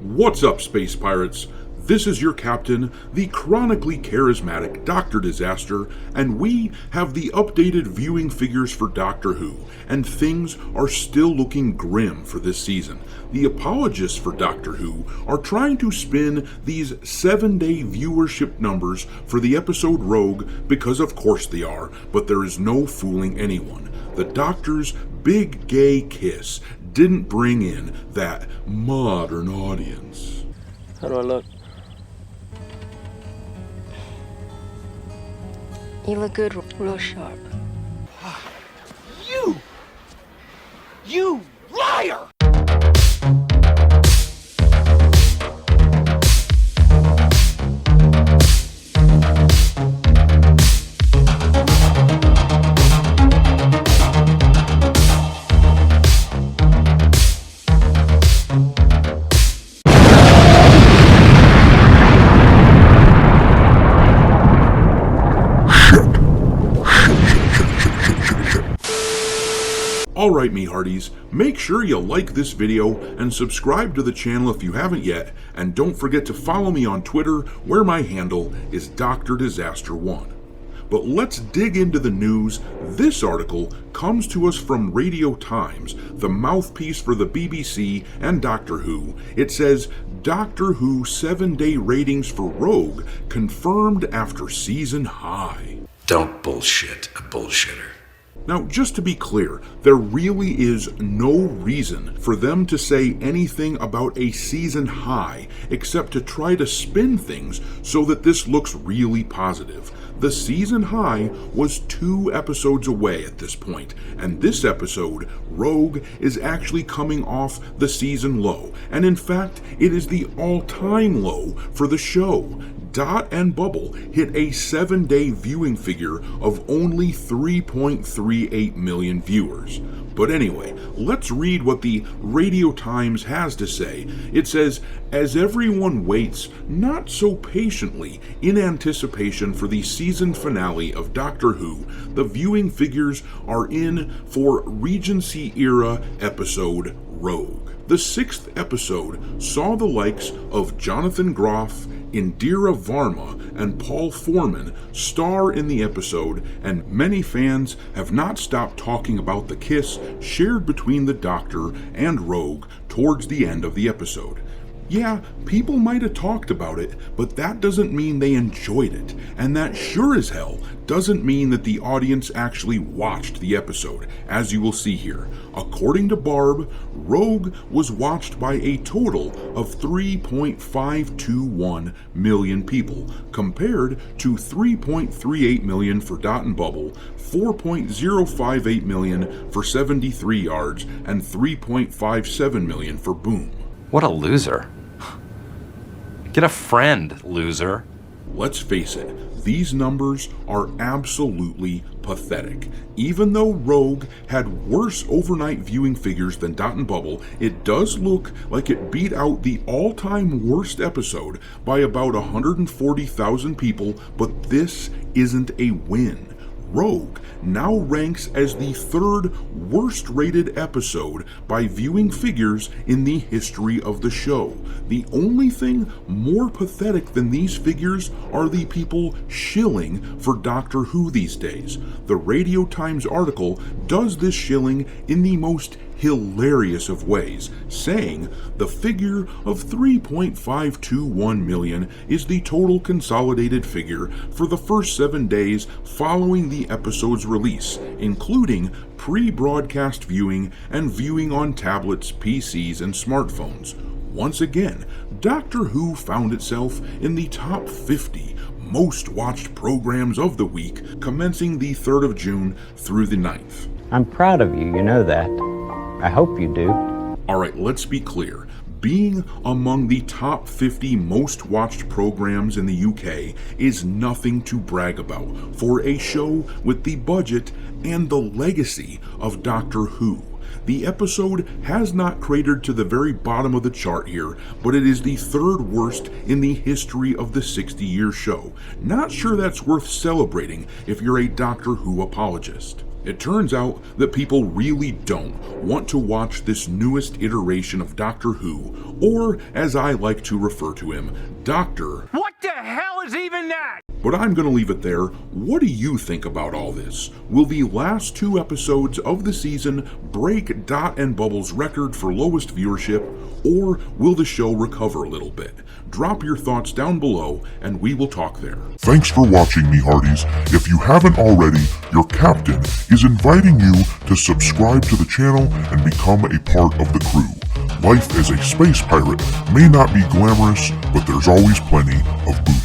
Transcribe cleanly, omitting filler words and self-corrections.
What's up, Space Pirates? This is your captain, the chronically charismatic Dr. Disaster, and we have the updated viewing figures for Doctor Who, and things are still looking grim for this season. The apologists for Doctor Who are trying to spin these 7-day viewership numbers for the episode Rogue, because of course they are, but there is no fooling anyone. The Doctor's big gay kiss didn't bring in that modern audience. How do I look? You look good, real sharp. You liar! Alright, me hearties, make sure you like this video and subscribe to the channel if you haven't yet, and don't forget to follow me on Twitter, where my handle is Dr. Disaster1. But let's dig into the news. This article comes to us from Radio Times, the mouthpiece for the BBC and Doctor Who. It says, Doctor Who 7-day ratings for Rogue confirmed after season high. Don't bullshit a bullshitter. Now, just to be clear, there really is no reason for them to say anything about a season high except to try to spin things so that this looks really positive. The season high was 2 episodes away at this point, and this episode, Rogue, is actually coming off the season low, and in fact, it is the all-time low for the show. Dot and Bubble hit a 7-day viewing figure of only 3.38 million viewers. But anyway, let's read what the Radio Times has to say. It says, as everyone waits, not so patiently, in anticipation for the season finale of Doctor Who, the viewing figures are in for Regency-era episode Rogue. The 6th episode saw the likes of Jonathan Groff, Indira Varma, and Paul Foreman star in the episode, and many fans have not stopped talking about the kiss shared between the Doctor and Rogue towards the end of the episode. Yeah, people might have talked about it, but that doesn't mean they enjoyed it, and that sure as hell doesn't mean that the audience actually watched the episode, as you will see here. According to Barb, Rogue was watched by a total of 3.521 million people, compared to 3.38 million for Dot and Bubble, 4.058 million for 73 Yards, and 3.57 million for Boom. What a loser. Get a friend, loser. Let's face it, these numbers are absolutely pathetic. Even though Rogue had worse overnight viewing figures than Dot and Bubble, it does look like it beat out the all-time worst episode by about 140,000 people, but this isn't a win. Rogue now ranks as the 3rd worst rated episode by viewing figures in the history of the show. The only thing more pathetic than these figures are the people shilling for Doctor Who these days. The Radio Times article does this shilling in the most hilarious of ways, saying the figure of 3.521 million is the total consolidated figure for the first 7 days following the episode's release, including pre-broadcast viewing and viewing on tablets, PCs, and smartphones. Once again, Doctor Who found itself in the top 50 most watched programs of the week, commencing the 3rd of June through the 9th. I'm proud of you, you know that. I hope you do. Alright, let's be clear. Being among the top 50 most watched programs in the UK is nothing to brag about for a show with the budget and the legacy of Doctor Who. The episode has not cratered to the very bottom of the chart here, but it is the 3rd worst in the history of the 60-year show. Not sure that's worth celebrating if you're a Doctor Who apologist. It turns out that people really don't want to watch this newest iteration of Doctor Who, or as I like to refer to him, Doctor. What the hell is even that? But I'm going to leave it there. What do you think about all this? Will the last 2 episodes of the season break Dot and Bubble's record for lowest viewership, or will the show recover a little bit? Drop your thoughts down below, and we will talk there. Thanks for watching, me hearties. If you haven't already, your captain is inviting you to subscribe to the channel and become a part of the crew. Life as a space pirate may not be glamorous, but there's always plenty of booze.